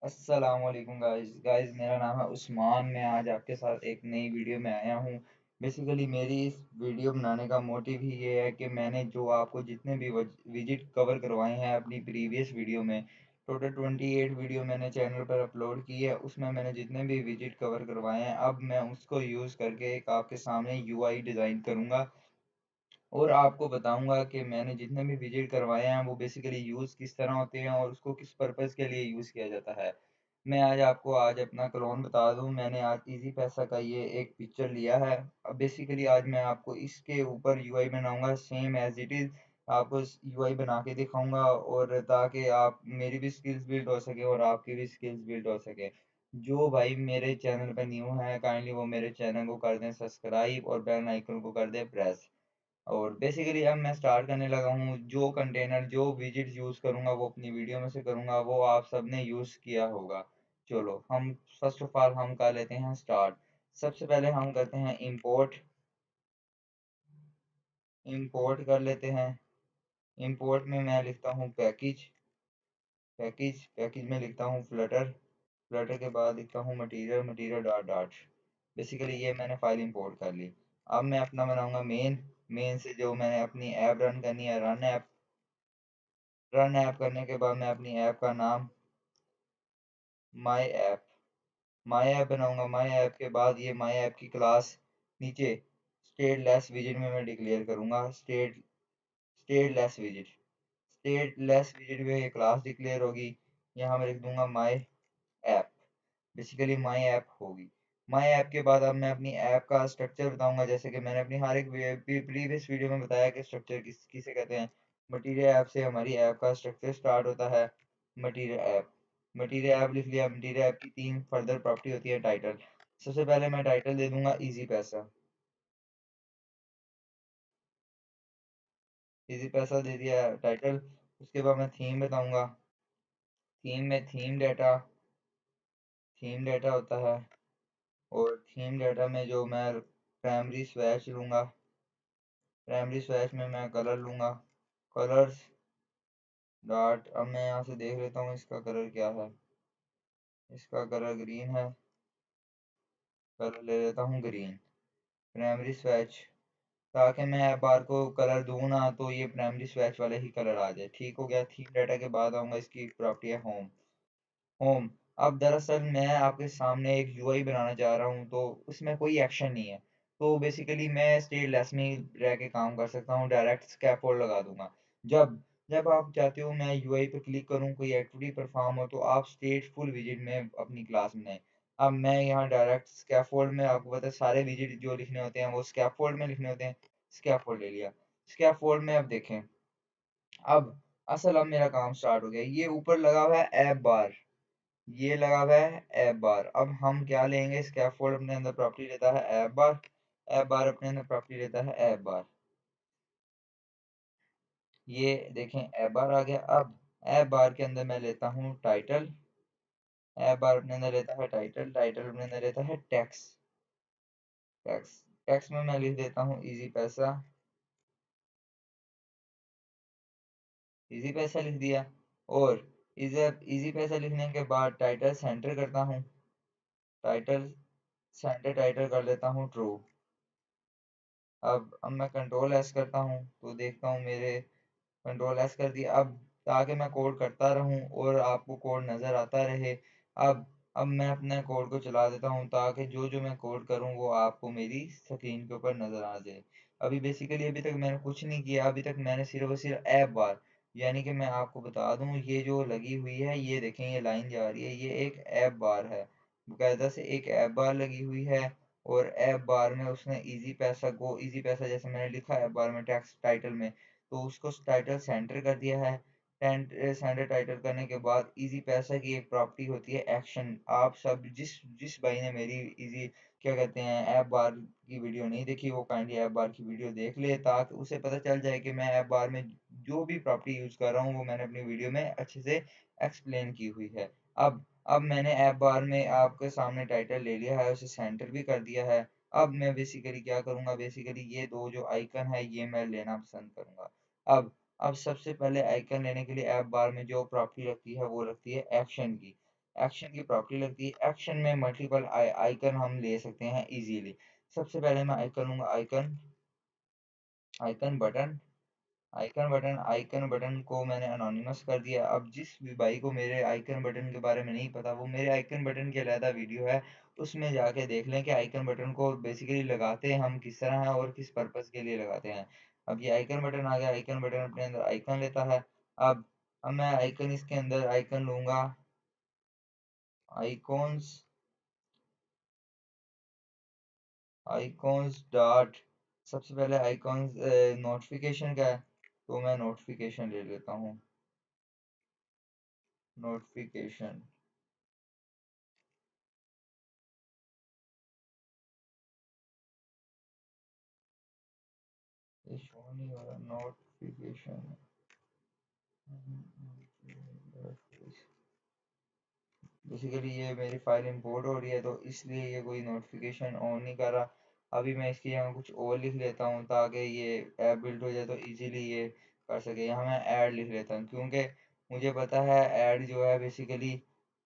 अस्सलाम वालेकुम गाइस मेरा नाम है उस्मान। मैं आज आपके साथ एक नई वीडियो में आया हूँ। बेसिकली मेरी इस वीडियो बनाने का मोटिव ही ये है कि मैंने जो आपको जितने भी विजिट कवर करवाए हैं अपनी प्रीवियस वीडियो में, टोटल 28 वीडियो मैंने चैनल पर अपलोड की है। उसमें मैंने जितने भी विजिट कवर करवाए हैं अब मैं उसको यूज़ करके एक आपके सामने यूआई डिज़ाइन करूँगा और आपको बताऊंगा कि मैंने जितने भी विजिट करवाए हैं वो बेसिकली यूज़ किस तरह होते हैं और उसको किस पर्पज़ के लिए यूज़ किया जाता है। मैं आज अपना क्लोन बता दूं। मैंने आज इजी पैसा का ये एक पिक्चर लिया है। अब बेसिकली आज मैं आपको इसके ऊपर यूआई बनाऊंगा सेम एज इट इज़। आपको यूआई बना के दिखाऊंगा और ताकि आप मेरी भी स्किल्स बिल्ड हो सके और आपकी भी स्किल्स बिल्ड हो सके। जो भाई मेरे चैनल पर न्यू है काइंडली वो मेरे चैनल को कर दें सब्सक्राइब और बेल आइकन को कर दें प्रेस। और बेसिकली अब मैं स्टार्ट करने लगा हूँ। जो कंटेनर जो विजिट यूज़ करूँगा वो अपनी वीडियो में से करूँगा, वो आप सब ने यूज़ किया होगा। चलो हम फर्स्ट ऑफ ऑल हम कर लेते हैं स्टार्ट। सबसे पहले हम करते हैं इंपोर्ट। इंपोर्ट कर लेते हैं। इंपोर्ट में मैं लिखता हूँ पैकेज। पैकेज में लिखता हूँ फ्लटर। फ्लटर के बाद लिखता हूँ material material dot dot. Basically ये मैंने फाइल इंपोर्ट कर ली। अब मैं अपना बनाऊंगा मेन। मेन से जो मैंने अपनी ऐप रन करनी है रन ऐप। रन ऐप करने के बाद मैं अपनी ऐप का नाम माई ऐप माई ऐप बनाऊंगा। माई ऐप के बाद ये माई ऐप की क्लास नीचे स्टेट लेस विजिट में मैं डिक्लेयर करूंगा। स्टेट लेस विजिट। स्टेट लेस विजिट में ये क्लास डिक्लेयर होगी। यहाँ मैं लिख दूंगा my app. Basically my app होगी। माई ऐप के बाद अब मैं अपनी ऐप का स्ट्रक्चर बताऊंगा, जैसे कि मैंने अपनी हर एक प्रीवियस वीडियो में बताया कि स्ट्रक्चर किसे कहते हैं। मटीरियल ऐप से हमारी ऐप का स्ट्रक्चर स्टार्ट होता है। Material app. मटीरियल ऐप लिख लिया। मटीरियल ऐप की तीन फर्दर प्रॉपर्टी होती है टाइटल। सबसे पहले मैं टाइटल दे दूंगा इजी पैसा। इजी पैसा दे दिया टाइटल। उसके बाद मैं थीम बताऊंगा। थीम में थीम डाटा होता है। और थीम डाटा में जो मैं प्राइमरी स्वैच लूंगा। प्राइमरी स्वैच में मैं कलर लूंगा। Colours dot. अब मैं यहाँ से देख लेता हूँ इसका कलर क्या है। इसका कलर ग्रीन है। कलर ले लेता हूँ ग्रीन। Primary swatch. ताकि मैं ऐप बार को कलर दूँ ना तो ये प्राइमरी स्वैच वाले ही कलर आ जाए। ठीक हो गया। थीम डाटा के बाद आऊँगा इसकी प्रॉपर्टी है होम। होम। अब दरअसल मैं आपके सामने एक यूआई बनाना चाह रहा हूँ तो उसमें कोई एक्शन नहीं है। तो बेसिकली मैं स्टेट लेस में ही रह के काम कर सकता हूँ। डायरेक्ट स्कैफोल्ड लगा दूंगा। जब जब आप चाहते हो मैं यूआई पे क्लिक करूँ कोई एक्टिविटी परफॉर्म हो तो आप स्टेट फुल विजिट में अपनी क्लास बनाएं। अब मैं यहाँ डायरेक्ट स्कैफोल्ड में आपको पता है सारे विजिट जो लिखने होते हैं वो स्कैफोल्ड में लिखने होते हैं। स्कैफोल्ड ले लिया। स्कैफोल्ड में अब देखें। अब अब मेरा काम स्टार्ट हो गया। ये ऊपर लगा हुआ है ऐप बार। ये लगा हुआ है ऐप बार। अब हम क्या लेंगे। स्कैफोल्ड अपने अंदर प्रॉपर्टी लेता है ऐप बार। ऐप बार अपने अंदर प्रॉपर्टी लेता है ऐप बार। ये देखें ऐप बार आ गया। अब ऐप बार के अंदर मैं लेता हूँ टाइटल। ऐप बार अपने अंदर लेता है टाइटल। टाइटल अपने अंदर लेता है टैक्स। टैक्स। टैक्स में मैं लिख देता हूँ इजी पैसा। इजी पैसा लिख दिया। और इजी इजी पैसा लिखने के बाद टाइटल सेंटर करता हूँ। टाइटल सेंटर टाइटल कर लेता हूँ ट्रू। अब मैं कंट्रोल एस करता हूँ तो देखता हूँ मेरे कंट्रोल एस कर दिया। अब ताकि मैं कोड करता रहूँ और आपको कोड नज़र आता रहे। अब अब मैं अपने कोड को चला देता हूँ ताकि जो जो मैं कोड करूँ वो आपको मेरी स्क्रीन के ऊपर नज़र आ जाए। अभी बेसिकली अभी तक मैंने कुछ नहीं किया। अभी तक मैंने सिर्फ और सिर्फ ऐप बार यानी कि मैं आपको बता दूँ ये जो लगी हुई है ये देखें ये लाइन जा रही है ये एक ऐप बार है। बाकायदा से एक ऐप बार लगी हुई है। और ऐप बार में उसने इजी पैसा जैसे मैंने लिखा है ऐप बार में टेक्स्ट टाइटल में तो उसको टाइटल सेंटर कर दिया है। सेंटर टाइटल करने के बाद इजी पैसा की एक प्रॉपर्टी होती है एक्शन। आप सब जिस जिस भाई ने मेरी इजी क्या कहते हैं ऐप बार की वीडियो नहीं देखी वो काइंडली ऐप बार की वीडियो देख ले ताकि उसे पता चल जाए कि मैं ऐप बार में जो भी प्रॉपर्टी यूज कर रहा हूँ वो मैंने अपनी वीडियो में अच्छे से एक्सप्लेन की हुई है। अब अब मैंने ऐप बार में आपके सामने टाइटल ले लिया है उसे सेंटर भी कर दिया है। अब मैं बेसिकली क्या करूँगा। बेसिकली ये दो जो आइकन है ये मैं लेना पसंद करूँगा। अब अब सबसे पहले आइकन लेने के लिए ऐप बार में जो प्रॉपर्टी लगती है वो लगती है एक्शन की। एक्शन की प्रॉपर्टी लगती है। एक्शन में मल्टीपल आइकन हम ले सकते हैं इजीली। सबसे पहले मैं आइकन लूंगा, icon, icon button, icon button को मैंने अनोनिमस कर दिया। अब जिस भी भाई को मेरे आइकन बटन के बारे में नहीं पता, वो मेरे आइकन बटन की अलहदा वीडियो है, उसमें जाके देख लें कि आइकन बटन को बेसिकली लगाते हम किस तरह है और किस पर्पस के लिए लगाते हैं। अब ये आइकन बटन आ गया, आइकन बटन अपने अंदर आइकन लेता है। अब अब मैं आइकन, इसके अंदर आइकन लूंगा, आइकॉन्स, आइकॉन्स डॉट, सबसे पहले आइकॉन्स नोटिफिकेशन का है, तो मैं नोटिफिकेशन ले लेता हूँ, नोटिफिकेशन। ये शो नहीं हो रहा नोटिफिकेशन। बेसिकली ये मेरी फाइल इंपोर्ट हो रही है तो इसलिए ये कोई नोटिफिकेशन ऑन नहीं कर रहा। अभी मैं इसकी जगह कुछ और लिख लेता हूँ ताकि ये ऐप बिल्ड हो जाए तो इजीली ये कर सके। यहाँ मैं ऐड लिख लेता हूँ क्योंकि मुझे पता है ऐड जो है बेसिकली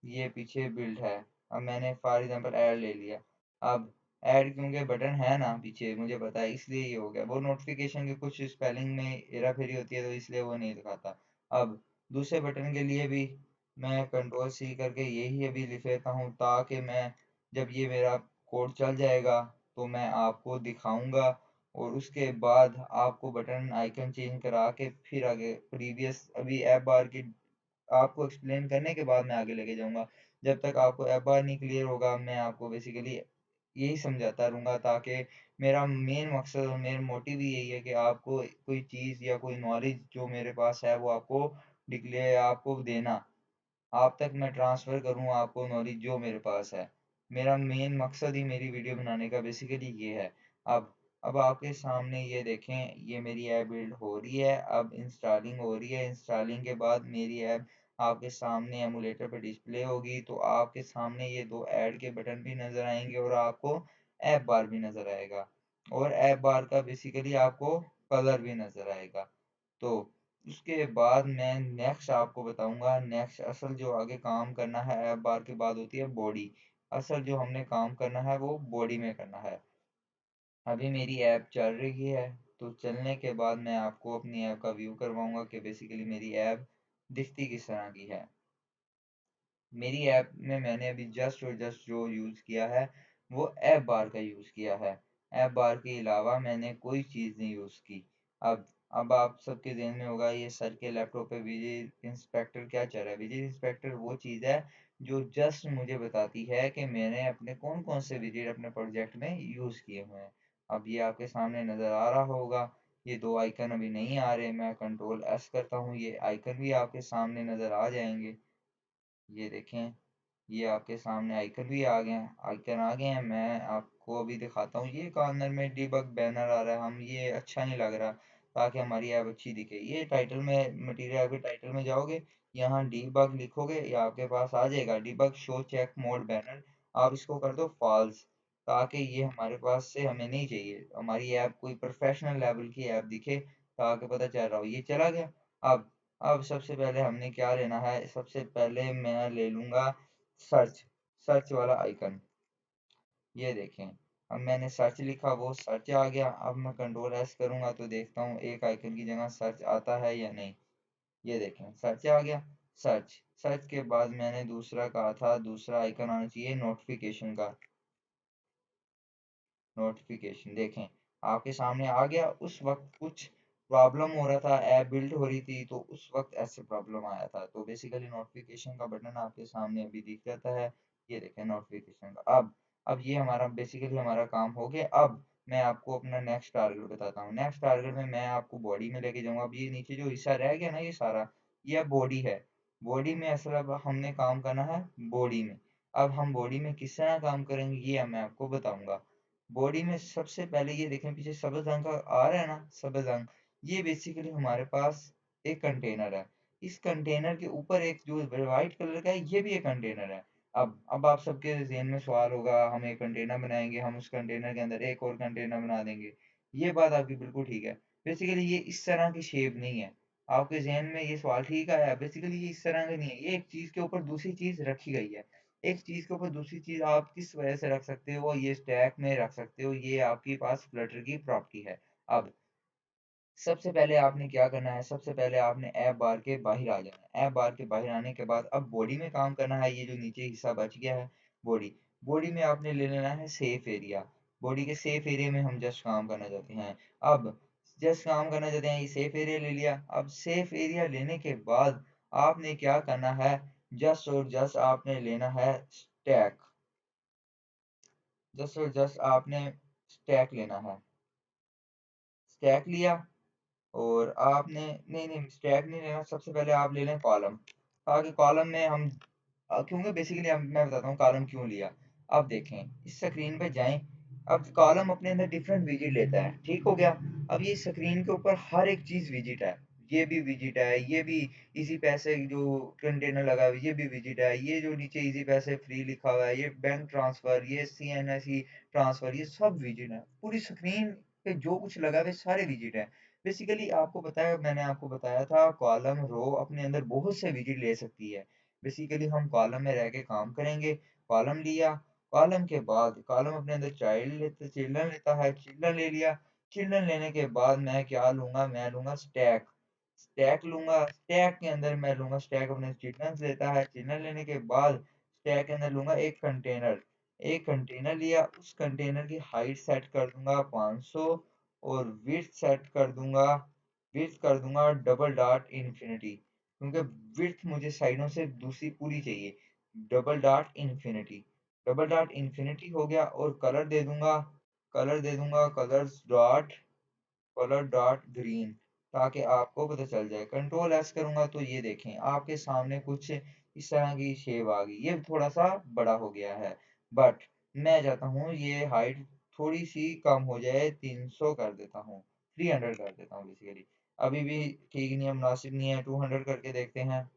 ये पीछे बिल्ड है। अब मैंने फॉर एग्जांपल ऐड ले लिया। अब ऐड क्योंकि बटन है ना पीछे, मुझे पता है इसलिए ये हो गया। वो नोटिफिकेशन की कुछ स्पेलिंग में हेरा फेरी होती है तो इसलिए वो नहीं दिखाता। अब दूसरे बटन के लिए भी मैं कंट्रोल सी करके यही अभी लिख लेता हूँ ताकि मैं जब ये मेरा कोड चल जाएगा तो मैं आपको दिखाऊंगा और उसके बाद आपको बटन आइकन चेंज करा के फिर आगे प्रीवियस अभी ऐप बार की आपको एक्सप्लेन करने के बाद मैं आगे लेके जाऊंगा। जब तक आपको ऐप बार नहीं क्लियर होगा मैं आपको बेसिकली यही समझाता रहूंगा ताकि मेरा मेन मकसद और मेन मोटिव ही यही है कि आपको कोई चीज़ या कोई नॉलेज जो मेरे पास है वो आपको डिक्लेयर आपको देना, आप तक मैं ट्रांसफ़र करूँ आपको नॉलेज जो मेरे पास है। मेरा मेन मकसद ही मेरी वीडियो बनाने का बेसिकली ये है। अब आपके सामने ये देखें, ये मेरी ऐप बिल्ड हो रही है, अब इंस्टॉलिंग हो रही है। इंस्टॉलिंग के बाद मेरी ऐप आपके सामने एमुलेटर पे डिस्प्ले होगी तो आपके सामने ये दो ऐड के बटन भी नज़र आएंगे और आपको ऐप बार भी नज़र आएगा और ऐप बार का बेसिकली आपको कलर भी नज़र आएगा। तो उसके बाद मैं नेक्स्ट आपको बताऊंगा, नेक्स्ट असल जो आगे काम करना है ऐप बार के बाद होती है बॉडी। असल जो हमने काम करना है वो बॉडी में करना है। अभी मेरी ऐप चल रही है तो चलने के बाद मैं आपको अपनी ऐप का व्यू करवाऊंगा कि बेसिकली मेरी ऐप दिखती किस तरह की है। मेरी ऐप में मैंने अभी जस्ट और जस्ट जो यूज़ किया है वो ऐप बार का यूज़ किया है। ऐप बार के अलावा मैंने कोई चीज़ नहीं यूज़ की। अब अब आप सबके ज़हन में होगा ये सर के लैपटॉप पे विजिट इंस्पेक्टर क्या चल रहा है। विजिट इंस्पेक्टर वो चीज़ है जो जस्ट मुझे बताती है कि मैंने अपने कौन कौन से विजिट अपने प्रोजेक्ट में यूज़ किए हुए हैं। अब ये आपके सामने नज़र आ रहा होगा। ये दो आइकन अभी नहीं आ रहे, मैं कंट्रोल एस करता हूँ, ये आइकन भी आपके सामने नज़र आ जाएंगे। ये देखें, ये आपके सामने आइकन भी आ गए हैं, आइकन आ गए हैं। मैं आपको अभी दिखाता हूँ। ये कॉर्नर में डिबग बैनर आ रहा है, हम ये अच्छा नहीं लग रहा ताकि हमारी ऐप अच्छी दिखे। ये टाइटल में मटेरियल के टाइटल में जाओगे, यहाँ डिबग लिखोगे या आपके पास आ जाएगा debug show check mode banner. आप इसको कर दो फॉल्स ताकि ये हमारे पास से हमें नहीं चाहिए। हमारी ऐप कोई प्रोफेशनल लेवल की ऐप दिखे ताकि पता चल रहा हो। ये चला गया। अब अब सबसे पहले हमने क्या लेना है, सबसे पहले मैं ले लूँगा सर्च, सर्च वाला आइकन। ये देखें, अब मैंने सर्च लिखा वो सर्च आ गया। अब मैं कंट्रोल एस करूँगा तो देखता हूँ एक आइकन की जगह सर्च आता है या नहीं। ये देखें सर्च आ गया। सर्च, सर्च के बाद मैंने दूसरा कहा था, दूसरा आइकन आना चाहिए नोटिफिकेशन का। नोटिफिकेशन देखें आपके सामने आ गया। उस वक्त कुछ प्रॉब्लम हो रहा था, ऐप बिल्ड हो रही थी तो उस वक्त ऐसे प्रॉब्लम आया था। तो बेसिकली नोटिफिकेशन का बटन आपके सामने अभी दिख जाता है। ये देखें नोटिफिकेशन का। अब ये हमारा बेसिकली हमारा काम हो गया। अब मैं आपको अपना नेक्स्ट टारगेट बताता हूँ। नेक्स्ट टारगेट में मैं आपको बॉडी में लेके जाऊंगा। अब ये नीचे जो हिस्सा रह गया ना ये सारा, ये अब बॉडी है। बॉडी में असल अब हमने काम करना है बॉडी में। अब हम बॉडी में किस तरह काम करेंगे ये मैं आपको बताऊंगा। बॉडी में सबसे पहले ये देखें पीछे सब्ज रंग का आ रहा है ना, सब्ज रंग, ये बेसिकली हमारे पास एक कंटेनर है। इस कंटेनर के ऊपर एक जो व्हाइट कलर का है ये भी एक कंटेनर है। अब आप सबके ज़हन में सवाल होगा, हम एक कंटेनर बनाएंगे, हम उस कंटेनर के अंदर एक और कंटेनर बना देंगे। ये बात आपकी बिल्कुल ठीक है। बेसिकली ये इस तरह की शेप नहीं है। आपके ज़हन में ये सवाल ठीक आया? बेसिकली ये इस तरह का नहीं है, ये एक चीज़ के ऊपर दूसरी चीज़ रखी गई है। एक चीज़ के ऊपर दूसरी चीज़ आप किस वजह से रख सकते हो, ये स्टैक में रख सकते हो, ये आपके पास फ्लटर की प्रॉपर्टी है। अब सबसे पहले आपने क्या करना है, सबसे पहले आपने ऐप बार के बाहर आ जाना है। ऐप बार के बाहर आने के बाद अब बॉडी में काम करना है, ये जो नीचे हिस्सा बच गया है बॉडी, बॉडी में आपने ले लेना है सेफ एरिया। बॉडी के सेफ एरिया में हम जस्ट काम करना चाहते हैं। अब जस्ट काम करना चाहते हैं, ये सेफ एरिया ले लिया। अब सेफ एरिया लेने के बाद आपने क्या करना है, जस्ट और जस्ट आपने लेना है स्टैक। जस्ट और जस्ट आपने स्टैक लेना है। स्टैक लिया और आपने नहीं नहीं स्टैक नहीं लेना, सबसे पहले आप ले लें कॉलम, ताकि कॉलम में हम क्योंकि बेसिकली मैं बताता हूँ कॉलम क्यों लिया। अब देखें, इस स्क्रीन पे जाएं। अब कॉलम अपने अंदर डिफरेंट विजिट लेता है, ठीक हो गया। अब ये स्क्रीन के ऊपर हर एक चीज विजिट है, ये भी विजिट है, ये भी इजी पैसे जो कंटेनर लगा हुआ है ये भी विजिट है, ये जो नीचे इजी पैसे फ्री लिखा हुआ है, ये बैंक ट्रांसफर, ये CNSE ट्रांसफर, ये सब विजिट है। पूरी स्क्रीन पे जो कुछ लगा हुआ है सारे विजिट है। बेसिकली आपको बताया, मैंने आपको बताया था कॉलम रो अपने अंदर बहुत से विजिट ले सकती है। बेसिकली हम कॉलम में रह के काम करेंगे। कॉलम लिया, कॉलम के बाद कॉलम अपने अंदर चिल्ड्रन लेता है, चिल्ड्रन ले लिया। चिल्ड्रन लेने के बाद मैं क्या लूंगा, मैं लूंगा स्टैक। स्टैक लूंगा, स्टैक के अंदर मैं लूंगा, स्टैक अपने चिल्ड्रन लेता है। चिल्ड्रन लेने के बाद स्टैक के अंदर लूंगा एक कंटेनर। एक कंटेनर लिया, उस कंटेनर की हाइट सेट कर दूंगा 500 और विड्थ सेट कर दूंगा, विड्थ कर दूंगा डबल डॉट इन्फिनिटी, क्योंकि विड्थ मुझे साइडों से दूसरी पूरी चाहिए। Double dot infinity, double dot infinity हो गया। और कलर दे दूंगा, कलर दे दूंगा कलर डॉट ग्रीन, ताकि आपको पता चल जाए। कंट्रोल एस करूंगा तो ये देखें आपके सामने कुछ इस तरह की शेप आ गई। ये थोड़ा सा बड़ा हो गया है, बट मैं चाहता हूँ ये हाइट थोड़ी सी कम हो जाए, 300 कर देता हूँ, 300 कर देता हूँ बेसिकली। अभी भी ठीक नहीं है, मुनासिब नहीं है, 200 करके देखते हैं।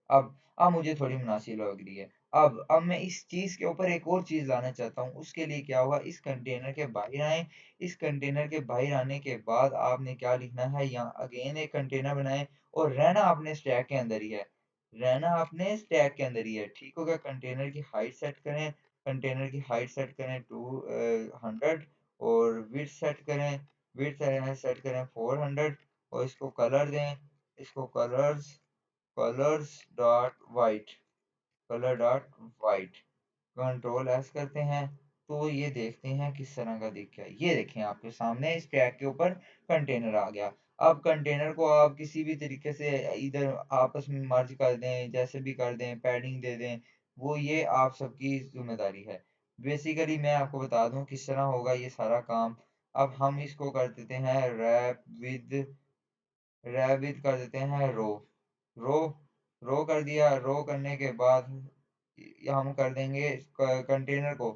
अब मुझे थोड़ी मुनासिब लग रही है। अब मैं इस चीज के ऊपर एक और चीज लाना चाहता हूँ। उसके लिए क्या होगा, इस कंटेनर के बाहर आए। इस कंटेनर के बाहर आने के बाद आपने क्या लिखना है, यहाँ अगेन एक कंटेनर बनाए और रहना आपने स्टैक के अंदर ही है। रहना आपने स्टैक के अंदर ही है, ठीक होगा। कंटेनर की हाइट सेट करें, कंटेनर की हाइट सेट करें 200 और विड्थ सेट करें, विड्थ सेट करें 400 और इसको कलर दें, इसको colours dot white, colour dot white. Control S करते हैं तो ये देखते हैं किस तरह का दिख गया। ये देखें आपके सामने इस टैग के ऊपर कंटेनर आ गया। अब कंटेनर को आप किसी भी तरीके से इधर आपस में मर्ज कर दें, जैसे भी कर दें, पैडिंग दे दें, वो ये आप सबकी जिम्मेदारी है। बेसिकली मैं आपको बता दूं किस तरह होगा ये सारा काम। अब हम इसको कर देते हैं रैप विद कर देते हैं रो रो कर दिया। रो करने के बाद हम कर देंगे कंटेनर को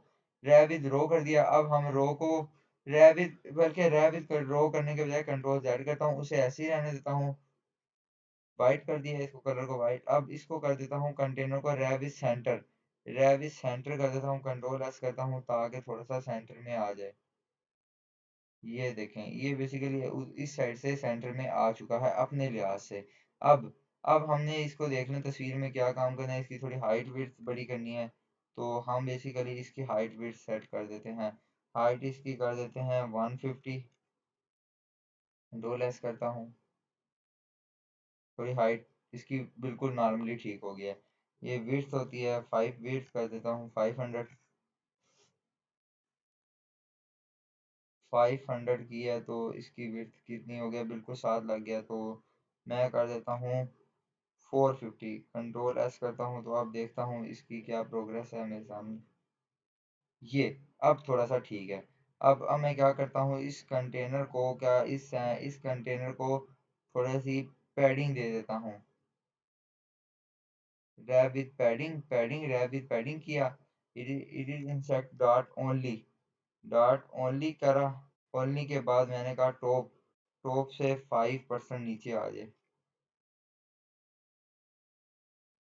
रैविद रो कर दिया। अब हम रो को रैविद, बल्कि रैविद कर रो करने के बजाय कंट्रोल जेड करता हूँ, उसे ऐसे ही रहने देता हूँ। वाइट कर दिया है इसको, कलर को वाइट। अब इसको कर देता हूँ कंटेनर को रैविद सेंटर, रैविद सेंटर कर देता हूँ। कंट्रोल एस करता हूँ ताकि थोड़ा सा सेंटर में आ जाए। ये देखें ये बेसिकली इस साइड से सेंटर में आ चुका है अपने लिहाज से। अब अब हमने इसको देख लें तस्वीर में क्या काम करना है, इसकी थोड़ी हाइट विड्थ बड़ी करनी है। तो हम बेसिकली इसकी हाइट विड्थ सेट कर देते हैं। हाइट इसकी कर देते हैं 150, दो लेस करता हूँ। थोड़ी हाइट इसकी बिल्कुल नॉर्मली ठीक हो गया है। ये विड्थ होती है 5, विड्थ कर देता हूँ 500। 500 की है तो इसकी विड्थ कितनी हो गया, बिल्कुल साथ लग गया। तो मैं कर देता हूँ 450। कंट्रोल एस करता हूँ तो अब देखता हूँ इसकी क्या प्रोग्रेस है मेरे सामने। ये अब थोड़ा सा ठीक है। अब मैं क्या करता हूँ, इस कंटेनर को क्या इस कंटेनर को थोड़ी सी पैडिंग दे देता हूँ। Wrap with padding, wrap with padding किया। It is insets dot only करा। ओनली के बाद मैंने कहा टॉप, टॉप से 5% नीचे आ जाए।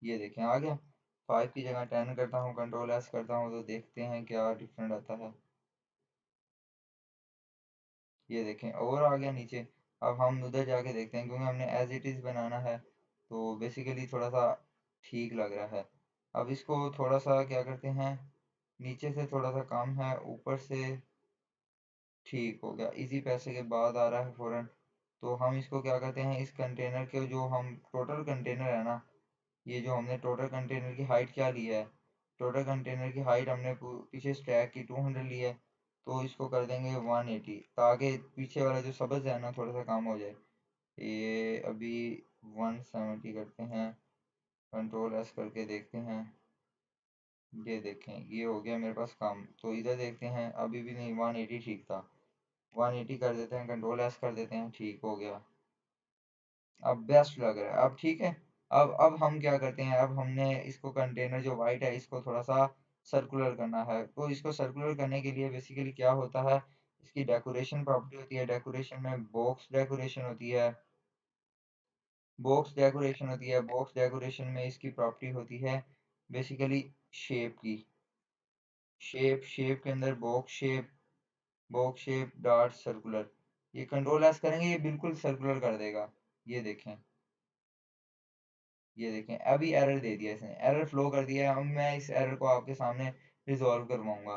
ये देखें आ गया। 5 की जगह 10 करता हूँ, कंट्रोल एस करता हूँ तो देखते हैं क्या डिफरेंट आता है। ये देखें और आ गया नीचे। अब हम उधर जाके देखते हैं क्योंकि हमने एज इट इज़ बनाना है, तो बेसिकली थोड़ा सा ठीक लग रहा है। अब इसको थोड़ा सा क्या करते हैं, नीचे से थोड़ा सा कम है, ऊपर से ठीक हो गया, इजी पैसे के बाद आ रहा है फ़ौरन। तो हम इसको क्या करते हैं, इस कंटेनर के जो हम टोटल कंटेनर है ना, ये जो हमने टोटल कंटेनर की हाइट क्या ली है, टोटल कंटेनर की हाइट हमने पीछे स्टैक की 200 ली है, तो इसको कर देंगे 180, ताकि पीछे वाला जो सब्ज़ है ना थोड़ा सा कम हो जाए। ये अभी 170 करते हैं, कंट्रोल एस करके देखते हैं। ये देखें, ये हो गया मेरे पास कम, तो इधर देखते हैं, अभी भी नहीं, 180 ठीक था, 180 कर देते हैं, कंट्रोल एस कर देते हैं, ठीक हो गया। अब बेस्ट लग रहा है, अब ठीक है। अब हम क्या करते हैं, अब हमने इसको कंटेनर जो वाइट है इसको थोड़ा सा सर्कुलर करना है, तो इसको सर्कुलर करने के लिए बेसिकली क्या होता है, इसकी डेकोरेशन प्रॉपर्टी होती है, डेकोरेशन में बॉक्स डेकोरेशन होती है, बॉक्स डेकोरेशन में इसकी प्रॉपर्टी होती है बेसिकली शेप की, शेप के अंदर बॉक्स शेप डॉट सर्कुलर, ये कंट्रोल एस करेंगे ये बिल्कुल सर्कुलर कर देगा। ये देखें, ये देखें, अभी एरर दे दिया इसने, एरर फ्लो कर दिया है, अब मैं इस एरर को आपके सामने रिजॉल्व करवाऊंगा।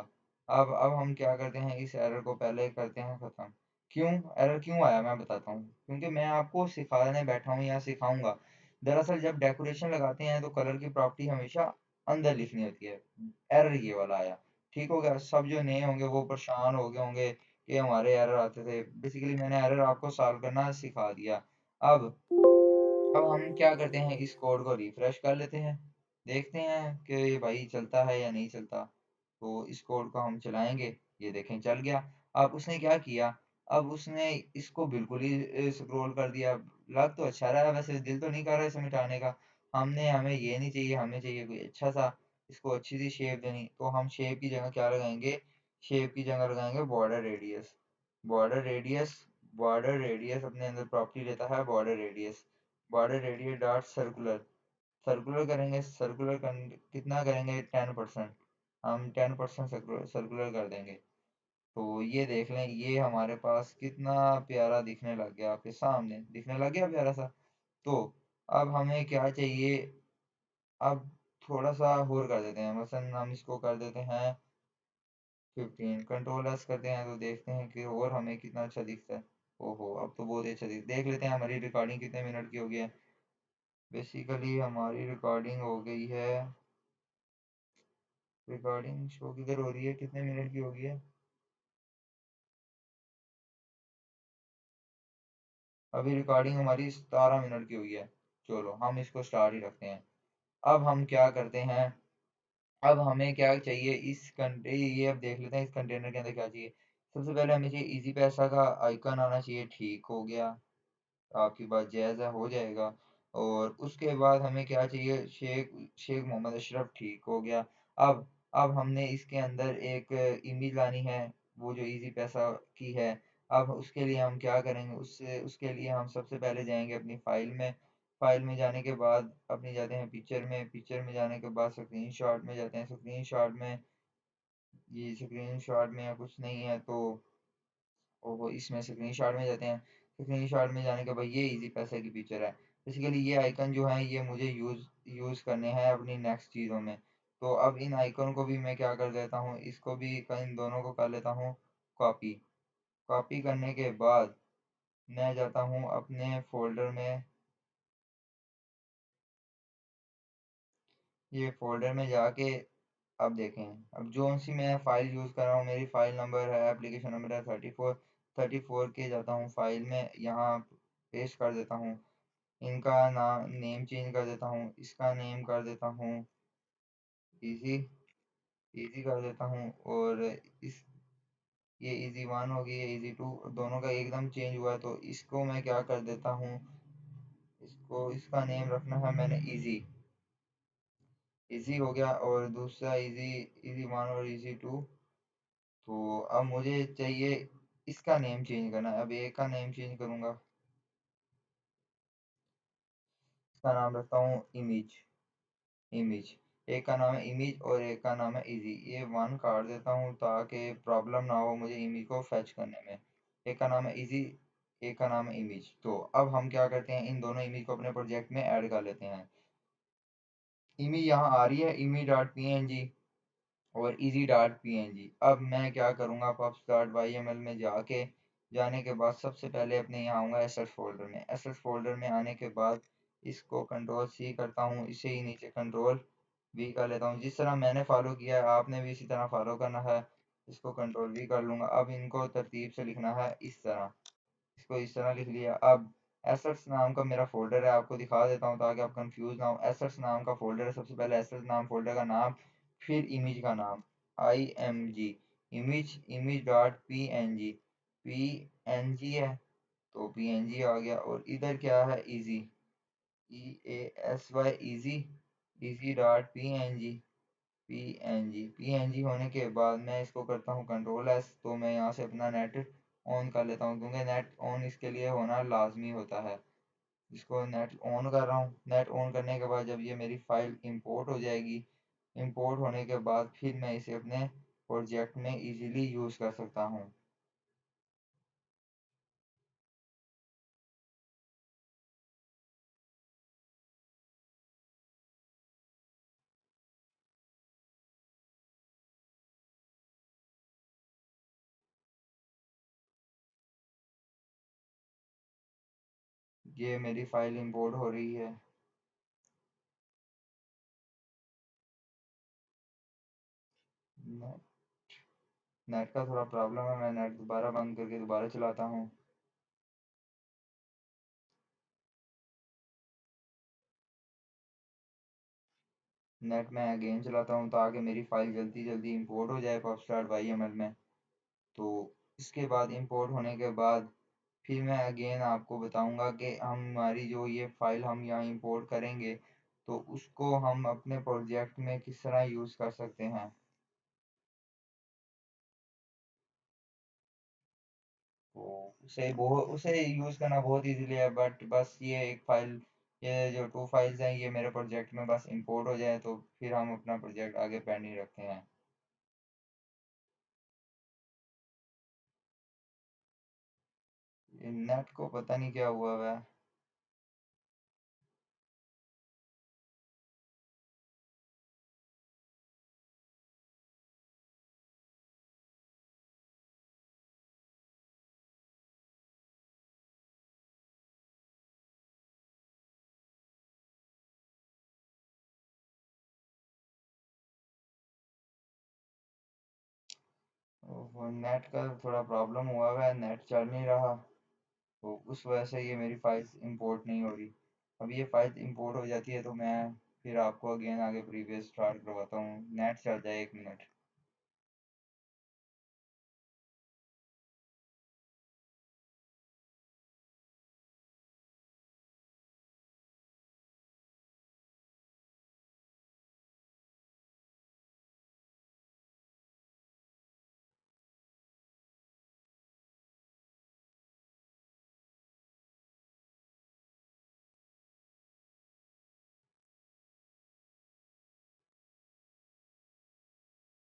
अब हम क्या करते हैं, इस एरर को पहले करते हैं ख़त्म। क्यों एरर क्यों आया मैं बताता हूँ, क्योंकि मैं आपको सिखाने बैठा हूँ या सिखाऊंगा। दरअसल जब डेकोरेशन लगाते हैं तो कलर की प्रॉपर्टी हमेशा अंदर लिखनी होती है, एरर ये वाला आया। ठीक हो गया, सब जो नए होंगे वो परेशान हो गए होंगे कि हमारे एरर आते थे, बेसिकली मैंने एरर आपको सॉल्व करना सिखा दिया। अब अब हम क्या करते हैं, इस कोड को रिफ्रेश कर लेते हैं, देखते हैं कि ये भाई चलता है या नहीं चलता। तो इस कोड को हम चलाएंगे, ये देखें चल गया। अब उसने क्या किया, अब उसने इसको बिल्कुल ही स्क्रॉल कर दिया। लग तो अच्छा रहा है वैसे, दिल तो नहीं कर रहा इसे मिटाने का। हमें ये नहीं चाहिए, हमें चाहिए कोई अच्छा सा, इसको अच्छी सी शेप देनी, तो हम शेप की जगह क्या लगाएंगे, शेप की जगह लगाएंगे border radius. Border radius border radius अपने अंदर प्रॉपर्टी लेता है border radius, border radius dot circular, circular करेंगे, कितना करेंगे, 10%, हम 10% सर्कुलर कर देंगे। तो ये देख लें, ये हमारे पास कितना प्यारा दिखने लग गया, आपके सामने दिखने लग गया प्यारा सा। तो अब हमें क्या चाहिए, अब थोड़ा सा और कर देते हैं, मसलन हम इसको कर देते हैं 15, कंट्रोल एस करते हैं तो देखते हैं कि और हमें कितना अच्छा दिखता है। ओहो, अब तो बहुत अच्छा देख लेते हैं हमारी रिकॉर्डिंग कितने मिनट की हो गई है। बेसिकली हमारी रिकॉर्डिंग हो गई है, रिकॉर्डिंग शो किधर हो रही है, कितने मिनट की हो गई है, अभी रिकॉर्डिंग हमारी 17 मिनट की हुई है। चलो हम इसको स्टार्ट ही रखते हैं। अब हम क्या करते हैं, अब हमें क्या चाहिए, इस कंटे ये अब देख लेते हैं इस कंटेनर के अंदर क्या चाहिए। सबसे पहले हमें चाहिए इजी पैसा का आइकन आना चाहिए, ठीक हो गया, आपकी बात जायज़ है, हो जाएगा। और उसके बाद हमें क्या चाहिए, शेख शेख मोहम्मद अशरफ, ठीक हो गया। अब अब हमने इसके अंदर एक इमेज लानी है, वो जो इजी पैसा की है। अब उसके लिए हम क्या करेंगे, उससे उसके लिए हम सबसे पहले जाएंगे अपनी फाइल में, फाइल में जाने के बाद अपनी जाते हैं पिक्चर में, पिक्चर में जाने के बाद स्क्रीन शॉट में जाते हैं, स्क्रीन शॉट में, ये स्क्रीन शॉट में या कुछ नहीं है तो वो इसमें स्क्रीनशॉट में जाते हैं। स्क्रीनशॉट में जाने के बाद ये इजी पैसे की फीचर है, बेसिकली ये आइकन जो है ये मुझे यूज़ करने हैं अपनी नेक्स्ट चीज़ों में। तो अब इन आइकन को भी मैं क्या कर देता हूँ, इसको भी इन दोनों को कर लेता हूँ कॉपी। कॉपी करने के बाद मैं जाता हूँ अपने फोल्डर में, ये फोल्डर में जाके अब देखें, अब जो सी मैं फ़ाइल यूज़ कर रहा हूँ, मेरी फ़ाइल नंबर है, एप्लीकेशन नंबर है 34 के जाता हूँ फ़ाइल में, यहाँ पेस्ट कर देता हूँ, इनका नाम नेम चेंज कर देता हूँ, इसका नेम कर देता हूँ इजी, इजी कर देता हूँ, और इस ये इजी वन हो गई, ये इजी टू, दोनों का एकदम चेंज हुआ है, तो इसको मैं क्या कर देता हूँ, इसको इसका नेम रखना है मैंने इजी, इजी हो गया, और दूसरा इजी, इजी वन और इजी टू। तो अब मुझे चाहिए इसका नेम चेंज करना है, अब एक का नेम चेंज करूँगा, इसका नाम रखता हूँ इमेज, इमेज, एक का नाम है इमेज और एक का नाम है इजी, ये वन काट देता हूँ ताकि प्रॉब्लम ना हो मुझे इमेज को फैच करने में। एक का नाम है इजी, एक का नाम है इमेज। तो अब हम क्या करते हैं, इन दोनों इमेज को अपने प्रोजेक्ट में ऐड कर लेते हैं। इमेज यहाँ आ रही है, image dot P N G और easy dot P N G. अब मैं क्या करूँगा, pubs dot Y M L में जाने के बाद सबसे पहले अपने यहाँ आऊँगा एसेट्स फोल्डर में। एसेट्स फोल्डर में आने के बाद इसको कंट्रोल सी करता हूँ, इसे ही नीचे कंट्रोल वी कर लेता हूँ। जिस तरह मैंने फॉलो किया है आपने भी इसी तरह फॉलो करना है। इसको कंट्रोल वी कर लूँगा। अब इनको तरतीब से लिखना है इस तरह, इसको इस तरह लिख लिया। अब एसेट्स नाम का मेरा फोल्डर है, आपको दिखा देता हूँ ताकि आप कंफ्यूज ना हो। एसेट्स नाम का फोल्डर है, सबसे पहले एसेट्स नाम फोल्डर का नाम, फिर इमेज का नाम img, image dot P N G, P N G है तो पी एन जी आ गया। और इधर क्या है, easy, E A S Y, easy, easy dot P N G होने के बाद मैं इसको करता हूँ कंट्रोल एस। तो मैं यहाँ से अपना नेट ऑन कर लेता हूँ, क्योंकि नेट ऑन इसके लिए होना लाजमी होता है। इसको नेट ऑन कर रहा हूँ। नेट ऑन करने के बाद जब ये मेरी फाइल इंपोर्ट हो जाएगी, इंपोर्ट होने के बाद फिर मैं इसे अपने प्रोजेक्ट में इजीली यूज़ कर सकता हूँ। ये मेरी फाइल इंपोर्ट हो रही है। नेट नेट का थोड़ा प्रॉब्लम है, मैं नेट दोबारा बंद करके दोबारा चलाता हूँ। नेट में अगेन चलाता हूँ ताकि मेरी फाइल जल्दी जल्दी इंपोर्ट हो जाए पॉपस्टार वाई एम एल में। तो इसके बाद इंपोर्ट होने के बाद फिर मैं अगेन आपको बताऊंगा कि हमारी जो ये फाइल हम यहाँ इंपोर्ट करेंगे तो उसको हम अपने प्रोजेक्ट में किस तरह यूज़ कर सकते हैं। तो उसे यूज़ करना बहुत इजीली है, बट बस ये एक फाइल, ये जो टू फाइल्स हैं ये मेरे प्रोजेक्ट में बस इंपोर्ट हो जाए तो फिर हम अपना प्रोजेक्ट आगे पेंडिंग रखते हैं। नेट को पता नहीं क्या हुआ है। नेट का थोड़ा प्रॉब्लम हुआ है, नेट चल नहीं रहा, तो उस वजह से ये मेरी फाइल्स इंपोर्ट नहीं हो रही। अब ये फाइल इंपोर्ट हो जाती है तो मैं फिर आपको अगेन आगे प्रीवियस स्टार्ट करवाता हूँ। नेट चल जाए 1 मिनट।